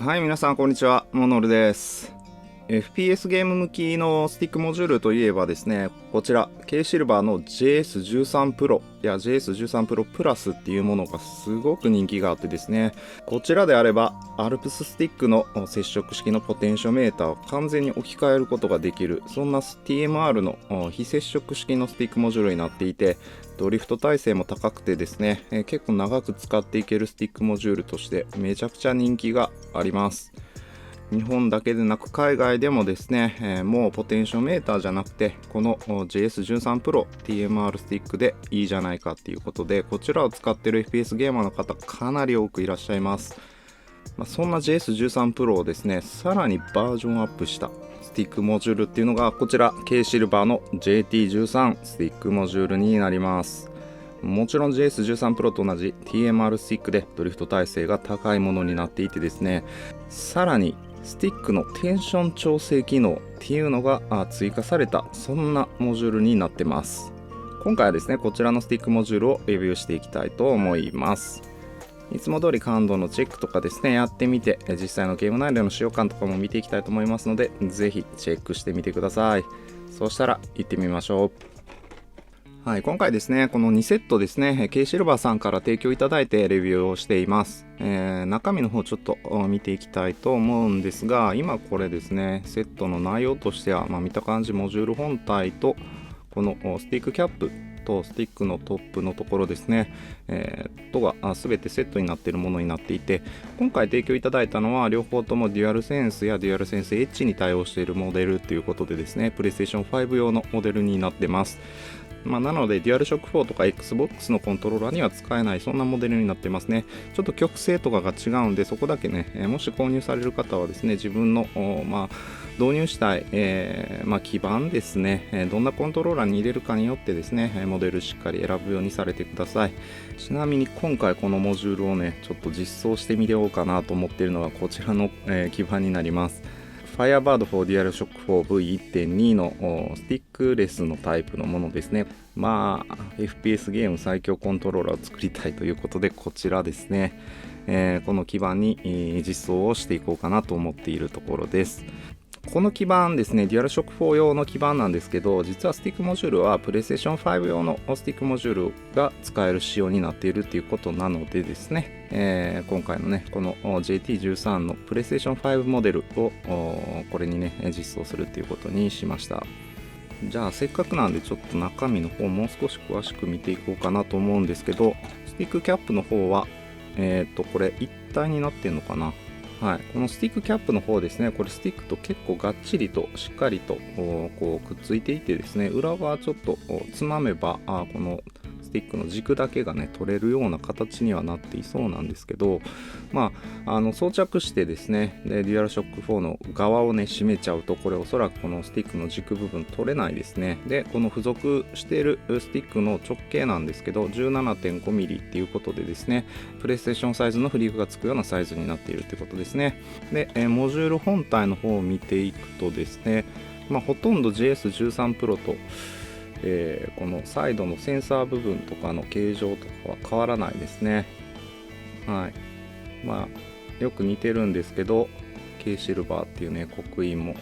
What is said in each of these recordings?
はい、皆さんこんにちは、モノルです。FPS ゲーム向きのスティックモジュールといえばですね、こちら K シルバーの JS13 Pro や JS13 Pro プラスっていうものがすごく人気があってですね、こちらであればアルプススティックの接触式のポテンショメーターを完全に置き換えることができる、そんな TMR の非接触式のスティックモジュールになっていて、ドリフト耐性も高くてですね、結構長く使っていけるスティックモジュールとしてめちゃくちゃ人気があります。日本だけでなく海外でもですね、もうポテンショメーターじゃなくてこの JS13 Pro TMR スティックでいいじゃないかっていうことで、こちらを使ってる FPS ゲーマーの方かなり多くいらっしゃいます。そんな JS13 Pro をですね、さらにバージョンアップしたスティックモジュールっていうのがこちら K シルバーの JT13 スティックモジュールになります。もちろん JS13 Pro と同じ TMR スティックでドリフト耐性が高いものになっていてですね、さらにスティックのテンション調整機能っていうのが追加された、そんなモジュールになってます。今回はですね、こちらのスティックモジュールをレビューしていきたいと思います。いつも通り感度のチェックとかですね、やってみて実際のゲーム内での使用感とかも見ていきたいと思いますので、ぜひチェックしてみてください。そうしたら行ってみましょう。はい、今回ですね、この2セットですね、K シルバーさんから提供いただいてレビューをしています。中身の方ちょっと見ていきたいと思うんですが、今これですね、セットの内容としては、見た感じモジュール本体とこのスティックキャップとスティックのトップのところですね、とが全てセットになっているものになっていて、今回提供いただいたのは両方ともデュアルセンスやデュアルセンス Edge に対応しているモデルということでですね、PlayStation 5用のモデルになってます。なのでデュアルショック4とか Xbox のコントローラーには使えない、そんなモデルになってますね。ちょっと曲線とかが違うんで、そこだけね、もし購入される方はですね、自分の導入したい、基板ですね、どんなコントローラーに入れるかによってですね、モデルしっかり選ぶようにされてください。ちなみに今回このモジュールをね、ちょっと実装してみようかなと思っているのがこちらの、基板になります。Firebird for DualShock 4V1.2 のスティックレスのタイプのものですね。FPS ゲーム最強コントローラーを作りたいということで、こちらですね、この基板に、実装をしていこうかなと思っているところです。この基板ですね、DualShock 4用の基板なんですけど、実はスティックモジュールは PlayStation 5用のスティックモジュールが使える仕様になっているということなのでですね、今回のね、この JT13 の PlayStation 5モデルをこれにね、実装するということにしました。じゃあせっかくなんでちょっと中身の方もう少し詳しく見ていこうかなと思うんですけど、スティックキャップの方はこれ一体になってるのかな。はい、このスティックキャップの方ですね、これスティックと結構がっちりとしっかりとこうくっついていてですね、裏側ちょっとつまめばこのスティックの軸だけがね取れるような形にはなっていそうなんですけど、装着してですね、でデュアルショック4の側をね締めちゃうと、これおそらくこのスティックの軸部分取れないですね。でこの付属しているスティックの直径なんですけど 17.5mm っていうことでですね、プレイステーションサイズのフリークがつくようなサイズになっているということですね。で、モジュール本体の方を見ていくとですね、ほとんど JS13 Pro とこのサイドのセンサー部分とかの形状とかは変わらないですね。はい。よく似てるんですけど K シルバーっていうね刻印も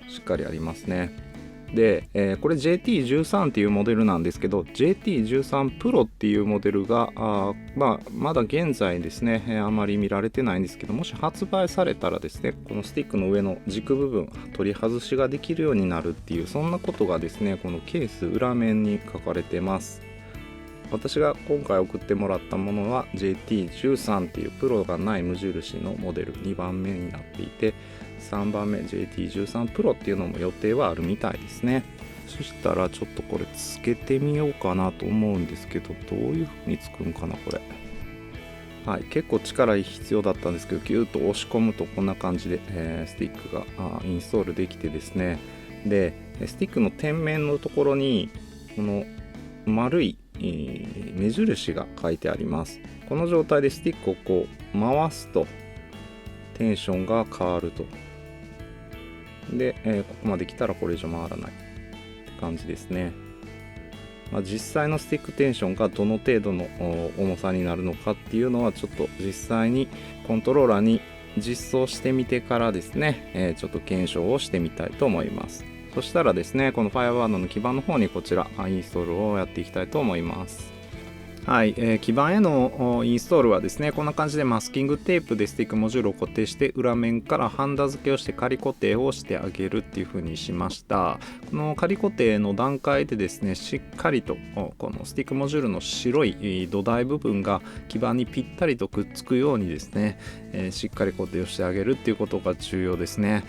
しっかりありますね。で、これ JT13 っていうモデルなんですけど、 JT13 Pro っていうモデルがまだ現在ですね、あまり見られてないんですけど、もし発売されたらですね、このスティックの上の軸部分取り外しができるようになるっていう、そんなことがですねこのケース裏面に書かれてます。私が今回送ってもらったものは JT13 っていうプロがない無印のモデル2番目になっていて、3番目 JT13 Pro っていうのも予定はあるみたいですね。そしたらちょっとこれつけてみようかなと思うんですけど、どういう風につくんかなこれ。はい、結構力必要だったんですけど、ギューッと押し込むとこんな感じで、スティックがインストールできてですね、でスティックの天面のところにこの丸い目印が書いてあります。この状態でスティックをこう回すとテンションが変わると。で、ここまで来たらこれ以上回らないって感じですね。実際のスティックテンションがどの程度の重さになるのかっていうのはちょっと実際にコントローラーに実装してみてからですね、ちょっと検証をしてみたいと思います。そしたらですね、この Firebird の基板の方にこちらインストールをやっていきたいと思います。はい、基板へのインストールはですね、こんな感じでマスキングテープでスティックモジュールを固定して裏面からハンダ付けをして仮固定をしてあげるっていう風にしました。この仮固定の段階でですね、しっかりとこのスティックモジュールの白い土台部分が基板にぴったりとくっつくようにですね、しっかり固定をしてあげるっていうことが重要ですね。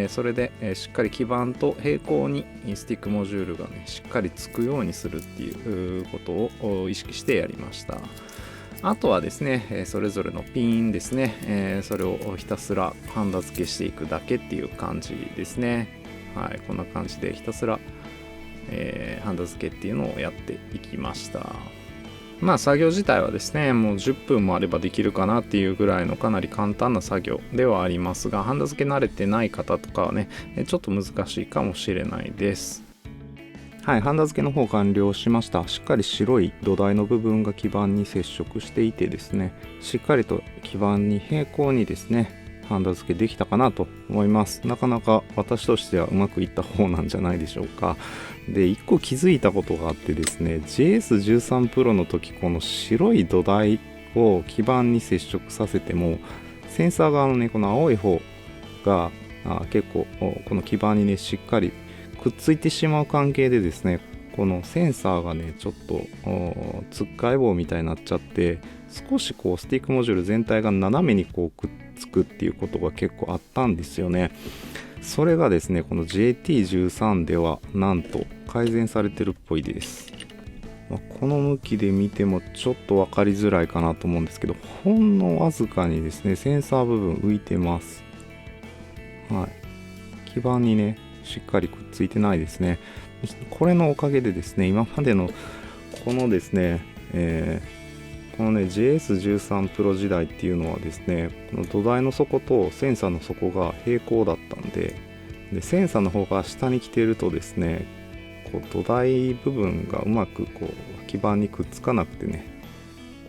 それでしっかり基板と平行にスティックモジュールがねしっかりつくようにするっていうことを意識してやりました。あとはですね、それぞれのピンですね、それをひたすらハンダ付けしていくだけっていう感じですね。はい、こんな感じでひたすら、ハンダ付けっていうのをやっていきました。まあ作業自体はですね、もう10分もあればできるかなっていうぐらいのかなり簡単な作業ではありますが、ハンダ付け慣れてない方とかはね、ちょっと難しいかもしれないです。はい、ハンダ付けの方完了しました。しっかり白い土台の部分が基板に接触していてですね、しっかりと基板に平行にですね、ハンダ付けできたかなと思います。なかなか私としてはうまくいった方なんじゃないでしょうか。で、1個気づいたことがあってですね、JS13 Pro の時、この白い土台を基板に接触させても、センサー側のね、この青い方が結構この基板にね、しっかりくっついてしまう関係でですね、このセンサーがね、ちょっとつっかえ棒みたいになっちゃって、少しこうスティックモジュール全体が斜めにこうくっつくっていうことが結構あったんですよね。それがですね、この JT13 ではなんと改善されてるっぽいです。この向きで見てもちょっと分かりづらいかなと思うんですけど、ほんのわずかにですね、センサー部分浮いてます。はい。基板にね、しっかりくっついてないですね。これのおかげでですね、今までのこのですね、このね JS13 Pro 時代っていうのはですね、この土台の底とセンサーの底が平行だったんで、センサーの方が下に来てるとですね、こう土台部分がうまくこう基板にくっつかなくてね、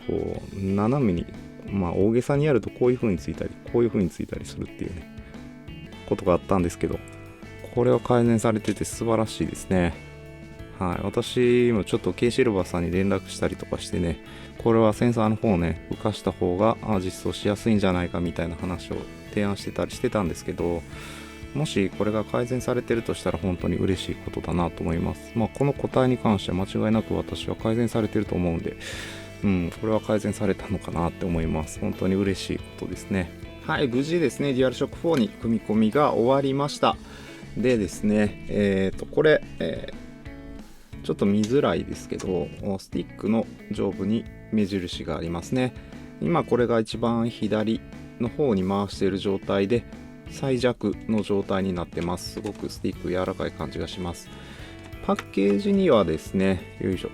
こう斜めに、大げさにやるとこういう風についたりこういう風についたりするっていうねことがあったんですけど、これは改善されてて素晴らしいですね。はい、私もちょっと K シルバーさんに連絡したりとかしてね、これはセンサーの方をね浮かした方が実装しやすいんじゃないかみたいな話を提案してたりしてたんですけど、もしこれが改善されてるとしたら本当に嬉しいことだなと思います。この個体に関しては間違いなく私は改善されてると思うんで、これは改善されたのかなって思います。本当に嬉しいことですね。はい、無事ですね、DualShock 4に組み込みが終わりました。でですね、これ、ちょっと見づらいですけど、スティックの上部に目印がありますね。今これが一番左の方に回している状態で最弱の状態になってます。すごくスティック柔らかい感じがします。パッケージにはですね、よいしょ、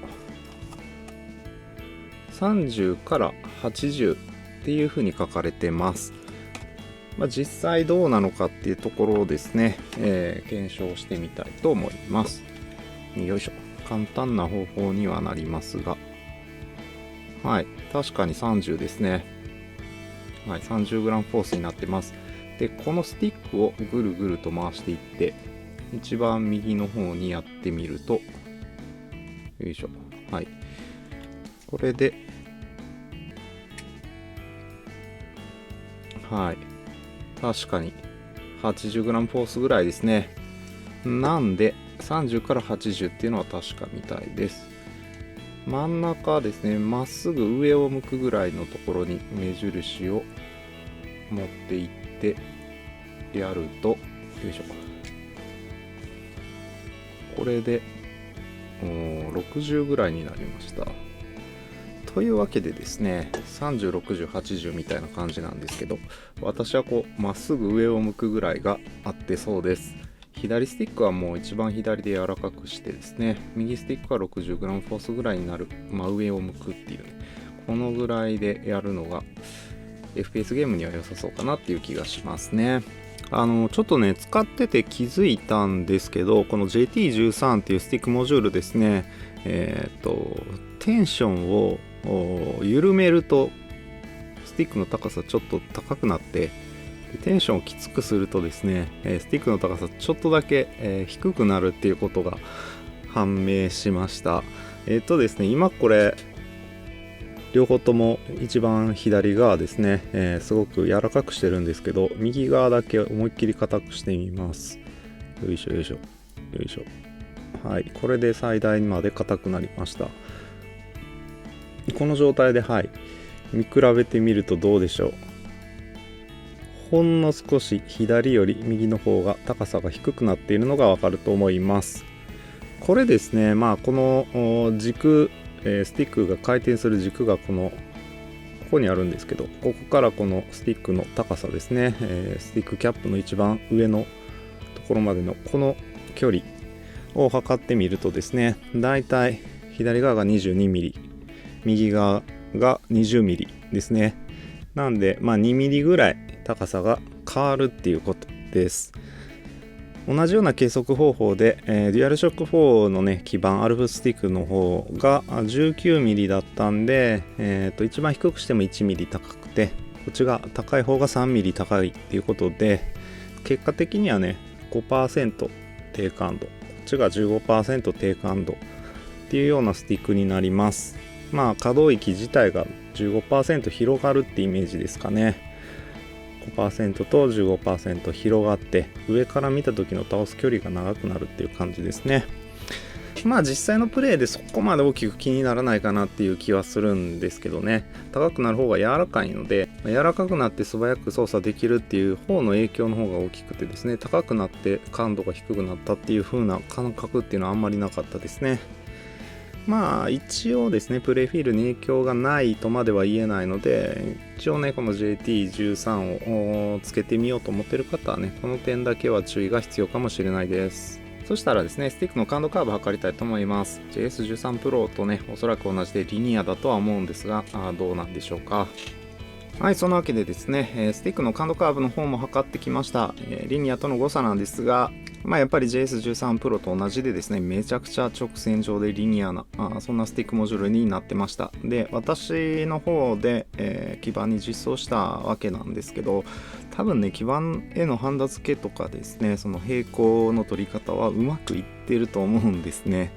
30から80っていう風に書かれてます。実際どうなのかっていうところをですね、検証してみたいと思います。よいしょ。簡単な方法にはなりますが、はい、確かに30ですね。はい、30g フォースになってます。で、このスティックをぐるぐると回していって、一番右の方にやってみると、よいしょ。はい。これで、はい。確かに 80g フォースぐらいですね。なんで30から80っていうのは確かみたいです。真ん中ですね、まっすぐ上を向くぐらいのところに目印を持っていってやると、よいしょ、これで60ぐらいになりました。というわけでですね、30、60、80みたいな感じなんですけど、私はこうまっすぐ上を向くぐらいが合ってそうです。左スティックはもう一番左で柔らかくしてですね、右スティックは 60g フォースぐらいになる、上を向くっていう、このぐらいでやるのが FPS ゲームには良さそうかなっていう気がしますね。ちょっとね使ってて気づいたんですけど、この JT13 っていうスティックモジュールですね、テンションを緩めるとスティックの高さちょっと高くなって、でテンションをきつくするとですね、スティックの高さちょっとだけ、低くなるっていうことが判明しました。ですね、今これ両方とも一番左側ですね、すごく柔らかくしてるんですけど、右側だけ思いっきり硬くしてみます。よいしょよいしょよいしょ。はい、これで最大まで硬くなりました。この状態で見比べてみるとどうでしょう。ほんの少し左より右の方が高さが低くなっているのがわかると思います。これですね、この軸、スティックが回転する軸がここにあるんですけど、ここからこのスティックの高さですね、スティックキャップの一番上のところまでのこの距離を測ってみるとですね、だいたい左側が 22mm、 右側が 20mm ですね。なんで2mm ぐらい高さが変わるっていうことです。同じような計測方法で、デュアルショック4のね基板アルフスティックの方が 19mm だったんで、一番低くしても 1mm 高くて、こっちが高い方が 3mm 高いっていうことで、結果的にはね 5% 低感度、こっちが 15% 低感度っていうようなスティックになります。可動域自体が 15% 広がるってイメージですかね。5% と 15% 広がって上から見た時の倒す距離が長くなるっていう感じですね。実際のプレイでそこまで大きく気にならないかなっていう気はするんですけどね。高くなる方が柔らかいので、柔らかくなって素早く操作できるっていう方の影響の方が大きくてですね、高くなって感度が低くなったっていう風な感覚っていうのはあんまりなかったですね。一応ですね、プレイフィールに影響がないとまでは言えないので、一応ねこの JT13 をつけてみようと思ってる方はね、この点だけは注意が必要かもしれないです。そしたらですね、スティックの感度カーブ測りたいと思います。 JS13 Pro とねおそらく同じでリニアだとは思うんですが、どうなんでしょうか。はい、そのわけでですね、スティックの感度カーブの方も測ってきました。リニアとの誤差なんですが、やっぱり JS13 Pro と同じでですね、めちゃくちゃ直線上でリニアなそんなスティックモジュールになってました。で、私の方で、基板に実装したわけなんですけど、多分ね基板へのハンダ付けとかですね、その平行の取り方はうまくいってると思うんですね。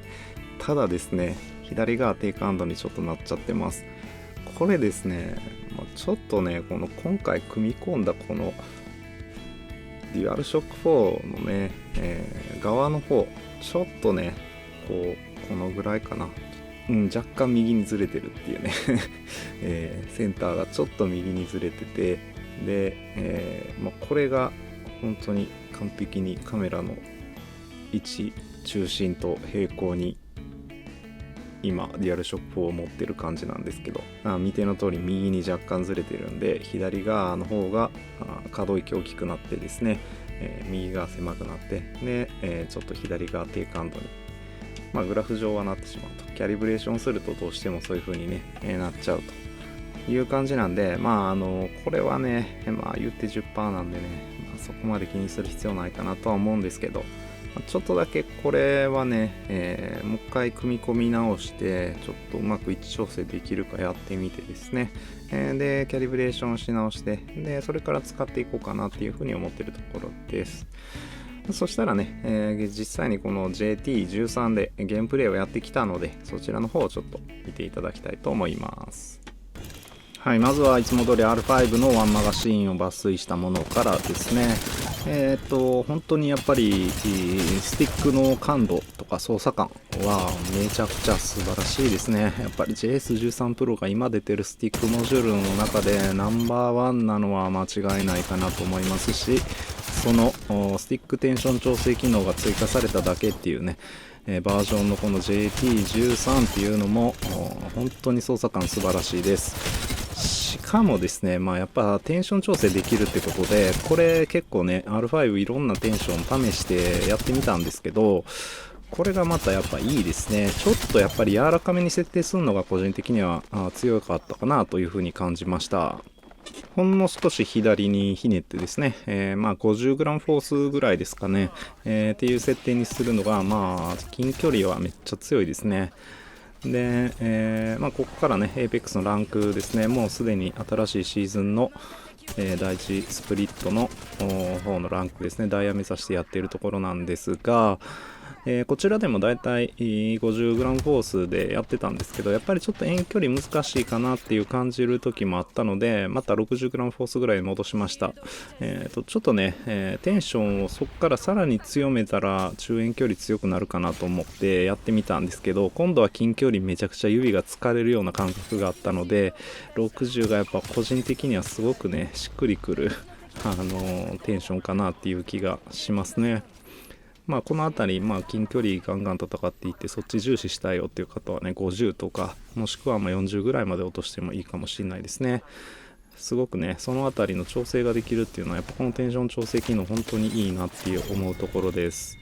ただですね、左側低感度にちょっとなっちゃってます。これですね、ちょっとねこの今回組み込んだこのデュアルショック4のね、側の方ちょっとねこのぐらいかな、若干右にずれてるっていうね、センターがちょっと右にずれてて、で、これが本当に完璧にカメラの位置中心と平行に今デュアルショック4を持ってる感じなんですけど、見ての通り右に若干ずれてるんで、左側の方が可動域大きくなってですね、右側狭くなってで、ちょっと左側低感度に、グラフ上はなってしまうと、キャリブレーションするとどうしてもそういう風にね、なっちゃうという感じなんで、これはね、言って 10% なんでね、そこまで気にする必要ないかなとは思うんですけど、ちょっとだけこれはね、もう一回組み込み直してちょっとうまく位置調整できるかやってみてですね、でキャリブレーションし直して、でそれから使っていこうかなっていうふうに思ってるところです。そしたらね、実際にこの JT13 でゲームプレイをやってきたので、そちらの方をちょっと見ていただきたいと思います。はい、まずはいつも通り R5 のワンマガシーンを抜粋したものからですね、本当にやっぱりスティックの感度とか操作感はめちゃくちゃ素晴らしいですね。やっぱり JS13 Pro が今出てるスティックモジュールの中でナンバーワンなのは間違いないかなと思いますし、そのスティックテンション調整機能が追加されただけっていうね、バージョンのこの JT13 っていうのも本当に操作感素晴らしいです。しかもですね、やっぱテンション調整できるってことで、これ結構ね R5 いろんなテンション試してやってみたんですけど、これがまたやっぱいいですね。ちょっとやっぱり柔らかめに設定するのが個人的には強かったかなというふうに感じました。ほんの少し左にひねってですね、50g フォースぐらいですかね、っていう設定にするのが近距離はめっちゃ強いですね。で、ここからね APEX のランクですね、もうすでに新しいシーズンの第一スプリットの方のランクですね、ダイヤ目指してやっているところなんですが、こちらでもだいたい 50g フォースでやってたんですけど、やっぱりちょっと遠距離難しいかなっていう感じる時もあったので、また 60g フォースぐらいに戻しました。ちょっとね、テンションをそこからさらに強めたら中遠距離強くなるかなと思ってやってみたんですけど、今度は近距離めちゃくちゃ指が疲れるような感覚があったので、60がやっぱ個人的にはすごくねしっくりくるテンションかなっていう気がしますね。この辺り、近距離ガンガン戦っていってそっち重視したいよっていう方はね、50とかもしくは40ぐらいまで落としてもいいかもしれないですね。すごくねその辺りの調整ができるっていうのはやっぱこのテンション調整機能本当にいいなっていう思うところです。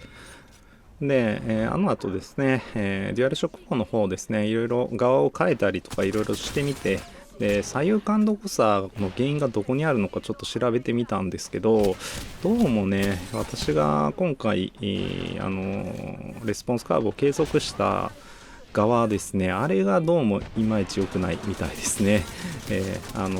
で、あの後ですね、デュアルショック4の方ですね、いろいろ側を変えたりとかいろいろしてみて、で左右感度誤差の原因がどこにあるのかちょっと調べてみたんですけど、どうもね私が今回、レスポンスカーブを計測した側ですね、あれがどうもいまいち良くないみたいですね。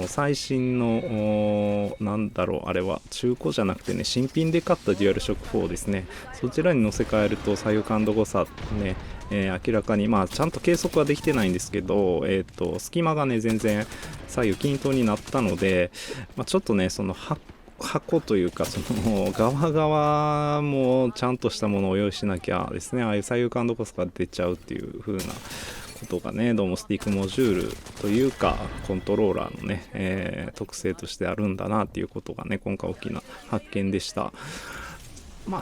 最新のなんだろう、あれは中古じゃなくてね、新品で買ったデュアルショック4ですね、そちらに乗せ替えると左右感度誤差ね、明らかにちゃんと計測はできてないんですけど、隙間がね全然左右均等になったので、ちょっとねその箱というかその側もちゃんとしたものを用意しなきゃですね、ああいう左右感度こそが出ちゃうっていう風なことがね、どうもスティックモジュールというかコントローラーのね、特性としてあるんだなっていうことがね今回大きな発見でした。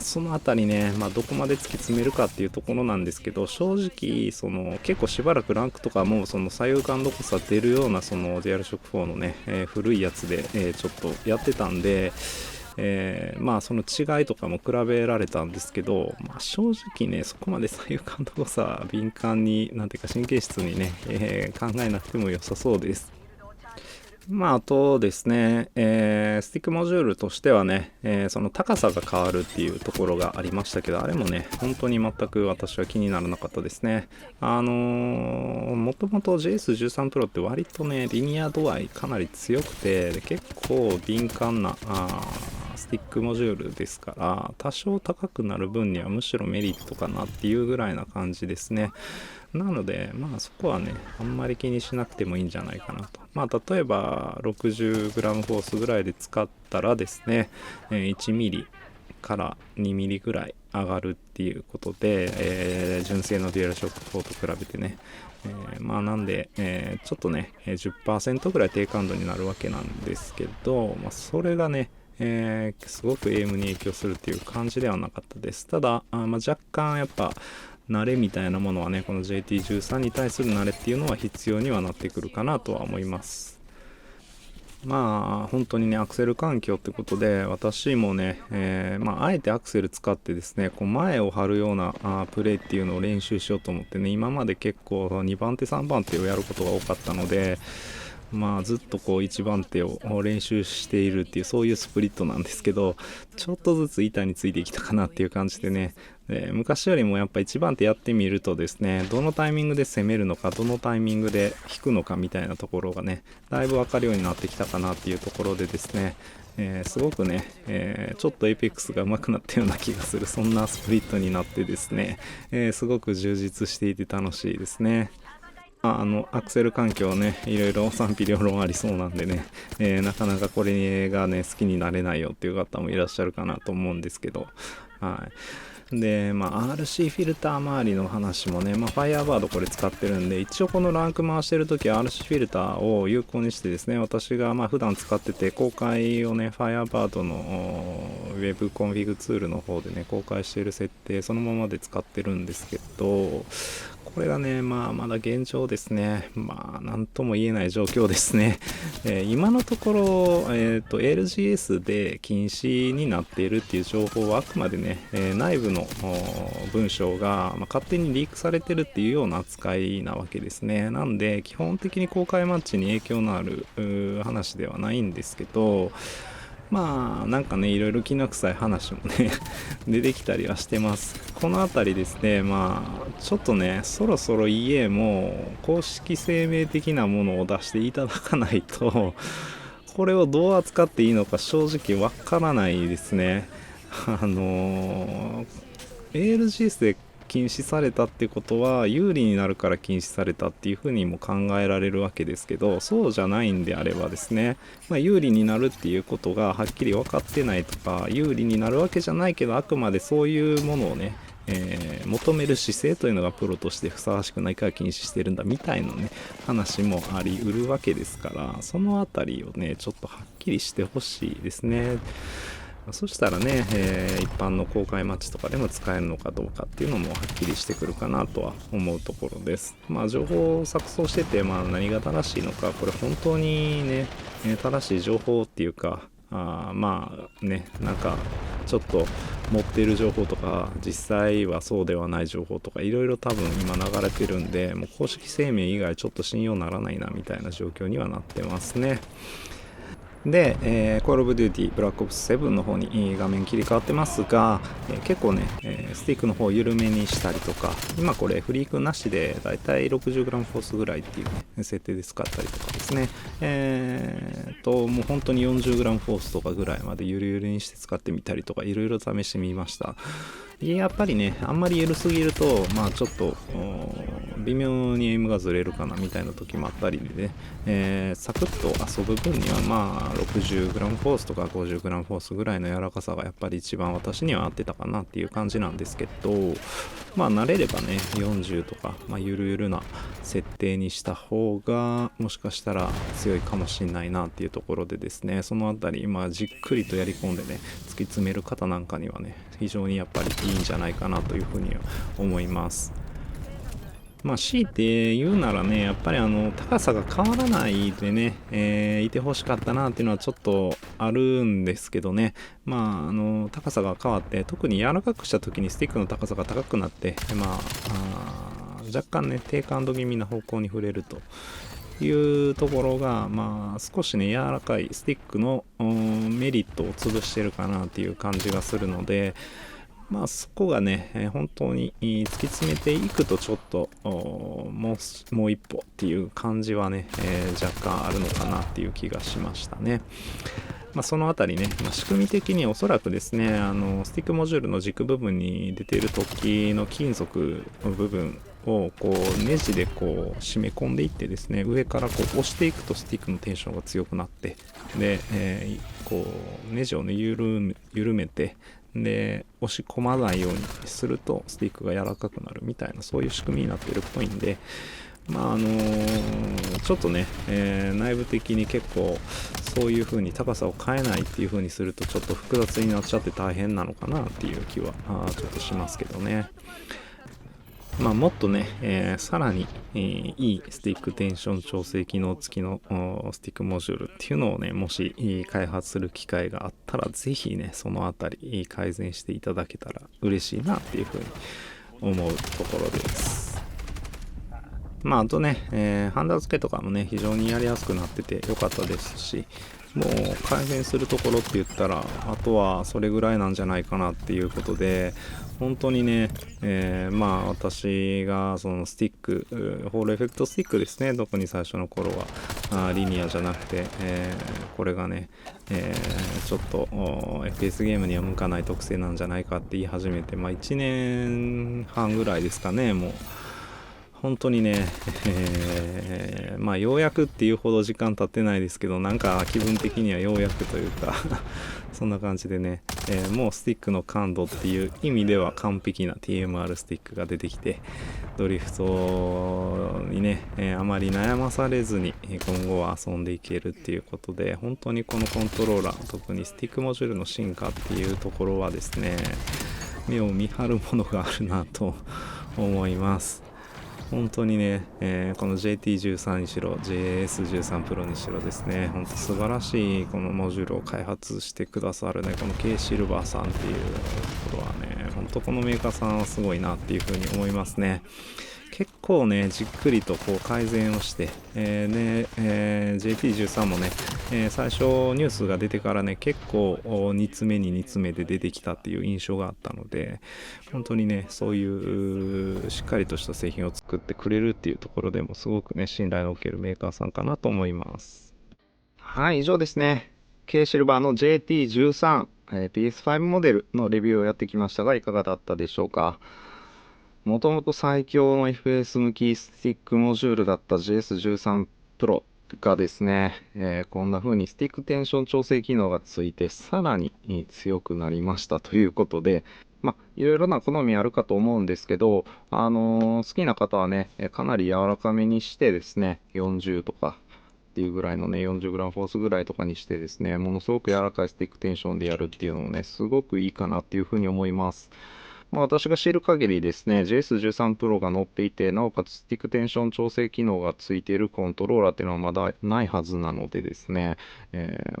そのあたりね、どこまで突き詰めるかっていうところなんですけど、正直その結構しばらくランクとかもその左右感度こそ出るようなその JR ショック4のね、古いやつで、ちょっとやってたんで、その違いとかも比べられたんですけど、正直ねそこまで左右感度こそ敏感になんていうか神経質にね、考えなくても良さそうです。あとですね、スティックモジュールとしてはね、その高さが変わるっていうところがありましたけど、あれもね、本当に全く私は気にならなかったですね。もともと JS13 Pro って割とね、リニア度合いかなり強くて、で結構敏感なスティックモジュールですから、多少高くなる分にはむしろメリットかなっていうぐらいな感じですね。なのでそこはねあんまり気にしなくてもいいんじゃないかなと。例えば 60g フォースぐらいで使ったらですね、1ミリから2ミリぐらい上がるっていうことで、純正のデュアルショック4と比べてね、なんで、ちょっとね 10% ぐらい低感度になるわけなんですけど、それがねすごくエイムに影響するっていう感じではなかったです。ただ若干やっぱ慣れみたいなものはね、この JT13 に対する慣れっていうのは必要にはなってくるかなとは思います。本当にねアクセル環境ってことで、私もね、あえてアクセル使ってですねこう前を張るようなプレイっていうのを練習しようと思ってね、今まで結構2番手3番手をやることが多かったので、ずっとこう1番手を練習しているっていうそういうスプリットなんですけど、ちょっとずつ板についてきたかなっていう感じでね、昔よりもやっぱ1番手やってみるとですね、どのタイミングで攻めるのかどのタイミングで引くのかみたいなところがねだいぶ分かるようになってきたかなっていうところでですね、すごくね、ちょっとエイペックスが上手くなったような気がするそんなスプリットになってですね、すごく充実していて楽しいですね。アクセル環境ねいろいろ賛否両論ありそうなんでね、なかなかこれがね好きになれないよっていう方もいらっしゃるかなと思うんですけど、でRC フィルター周りの話もね、ファイヤーバードこれ使ってるんで、一応このランク回してるときは RC フィルターを有効にしてですね、私が普段使ってて公開をねファイヤーバードのウェブコンフィグツールの方でね公開している設定そのままで使ってるんですけど、これがねまだ現状ですね、なんとも言えない状況ですね。今のところ、LGS で禁止になっているっていう情報はあくまでね、内部の文章が、勝手にリークされてるっていうような扱いなわけですね。なんで基本的に公開マッチに影響のある話ではないんですけど、なんかねいろいろきな臭い話もね出てきたりはしてます。このあたりですね、ちょっとねそろそろ EA も公式声明的なものを出していただかないとこれをどう扱っていいのか正直わからないですね。ALGS で禁止されたってことは有利になるから禁止されたっていうふうにも考えられるわけですけど、そうじゃないんであればですね、有利になるっていうことがはっきり分かってないとか、有利になるわけじゃないけどあくまでそういうものをね、求める姿勢というのがプロとしてふさわしくないから禁止してるんだみたいなね話もありうるわけですから、そのあたりをねちょっとはっきりしてほしいですね。そしたらね、一般の公開マッチとかでも使えるのかどうかっていうのもはっきりしてくるかなとは思うところです。情報を錯綜してて、何が正しいのか、これ本当にね、正しい情報っていうか、なんかちょっと持っている情報とか実際はそうではない情報とかいろいろ多分今流れてるんで、もう公式声明以外ちょっと信用ならないなみたいな状況にはなってますね。で、Call of Duty Black Ops 7の方に画面切り替わってますが、結構ね、スティックの方を緩めにしたりとか、今これフリークなしでだいたい 60g フォースぐらいっていう、ね、設定で使ったりとかですね、もう本当に 40g フォースとかぐらいまでゆるゆるにして使ってみたりとかいろいろ試してみました。やっぱりね、あんまり緩すぎると、ちょっと微妙にエイムがずれるかなみたいな時もあったりでね、サクッと遊ぶ分には60g フォースとか 50g フォースぐらいの柔らかさがやっぱり一番私には合ってたかなっていう感じなんですけど、慣れればね40とか、ゆるゆるな設定にした方がもしかしたら強いかもしれないなっていうところでですね、そのあたりじっくりとやり込んでね突き詰める方なんかにはね非常にやっぱりいいんじゃないかなというふうに思います。強いて言うならね、やっぱり高さが変わらないでね、いてほしかったなっていうのはちょっとあるんですけどね。高さが変わって、特に柔らかくした時にスティックの高さが高くなって、若干ね、低感度気味な方向に触れるというところが、少しね、柔らかいスティックのメリットを潰してるかなっていう感じがするので、そこがね、本当に突き詰めていくとちょっともう一歩っていう感じはね、若干あるのかなっていう気がしましたね。そのあたりね、仕組み的におそらくですね、スティックモジュールの軸部分に出ている突起の金属の部分をこうネジでこう締め込んでいってですね、上からこう押していくとスティックのテンションが強くなって、で、こうネジをね緩めて、で押し込まないようにするとスティックが柔らかくなるみたいな、そういう仕組みになっているっぽいんで、ちょっとね、内部的に結構そういう風に高さを変えないっていう風にするとちょっと複雑になっちゃって大変なのかなっていう気はちょっとしますけどね。もっとね、さらに、いいスティックテンション調整機能付きのスティックモジュールっていうのをね、もし開発する機会があったら、ぜひね、そのあたり改善していただけたら嬉しいなっていうふうに思うところです。あとね、ハンダ付けとかもね、非常にやりやすくなってて良かったですし、もう改善するところって言ったら、あとはそれぐらいなんじゃないかなっていうことで、本当にね、私がそのスティック、ホールエフェクトスティックですね、特に最初の頃はリニアじゃなくて、これがね、ちょっと FPS ゲームには向かない特性なんじゃないかって言い始めて、1年半ぐらいですかね、もう。本当にね、ようやくっていうほど時間経ってないですけど、なんか気分的にはようやくというかそんな感じでね、もうスティックの感度っていう意味では完璧な TMR スティックが出てきて、ドリフトにね、あまり悩まされずに今後は遊んでいけるっていうことで、本当にこのコントローラー、特にスティックモジュールの進化っていうところはですね、目を見張るものがあるなと思います。本当にね、この JT13 にしろ JS13 Pro にしろですね、本当素晴らしいこのモジュールを開発してくださるね、この K シルバーさんっていうところはね、本当このメーカーさんはすごいなっていうふうに思いますね。結構ね、じっくりとこう改善をして、JT13 もね、最初ニュースが出てからね、結構煮詰めに煮詰めで出てきたっていう印象があったので、本当にね、そういうしっかりとした製品を作ってくれるっていうところでもすごくね、信頼のおけるメーカーさんかなと思います。はい、以上ですね。K シルバーの JT13、PS5 モデルのレビューをやってきましたが、いかがだったでしょうか。もともと最強の FPS 向きスティックモジュールだった JS13 Pro がですね、こんな風にスティックテンション調整機能がついてさらに強くなりましたということで、いろいろな好みあるかと思うんですけど、好きな方はね、かなり柔らかめにしてですね、40とかっていうぐらいのね、40g フォースぐらいとかにしてですね、ものすごく柔らかいスティックテンションでやるっていうのもね、すごくいいかなっていうふうに思います。私が知る限りですね、JS13 Pro が載っていて、なおかつスティックテンション調整機能がついているコントローラーっていうのはまだないはずなのでですね、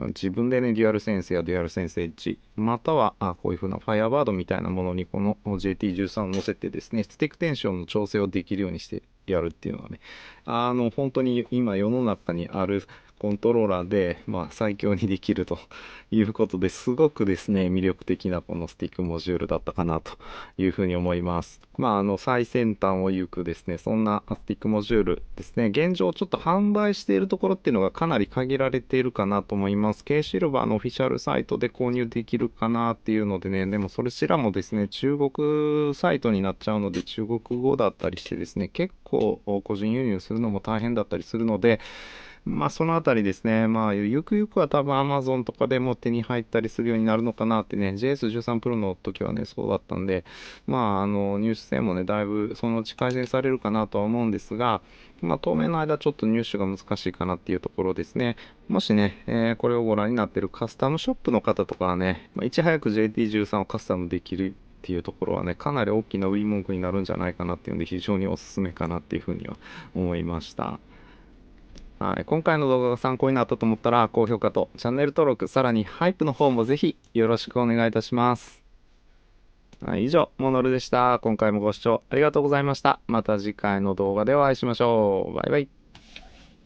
自分でね、デュアルセンスやデュアルセンスエッジ、またはこういう風な Firebird みたいなものにこの JT13 を載せてですね、スティックテンションの調整をできるようにしてやるっていうのはね、本当に今世の中にあるコントローラーで、最強にできるということですごくですね、魅力的なこのスティックモジュールだったかなというふうに思います。最先端を行くですね、そんなスティックモジュールですね、現状ちょっと販売しているところっていうのがかなり限られているかなと思います。K シルバーのオフィシャルサイトで購入できるかなっていうのでね、でもそれちらもですね、中国サイトになっちゃうので、中国語だったりしてですね、結構個人輸入するのも大変だったりするので、そのあたりですね。ゆくゆくは多分 Amazon とかでも手に入ったりするようになるのかなってね、JS13 Pro の時はね、そうだったんで、入手性もね、だいぶそのうち改善されるかなとは思うんですが、当面の間ちょっと入手が難しいかなっていうところですね。もしね、これをご覧になっているカスタムショップの方とかはね、いち早く JT13 をカスタムできるっていうところはね、かなり大きな売り文句になるんじゃないかなっていうんで、非常におすすめかなっていうふうには思いました。はい、今回の動画が参考になったと思ったら、高評価とチャンネル登録、さらにハイプの方もぜひよろしくお願いいたします。はい、以上、モノルでした。今回もご視聴ありがとうございました。また次回の動画でお会いしましょう。バイバイ。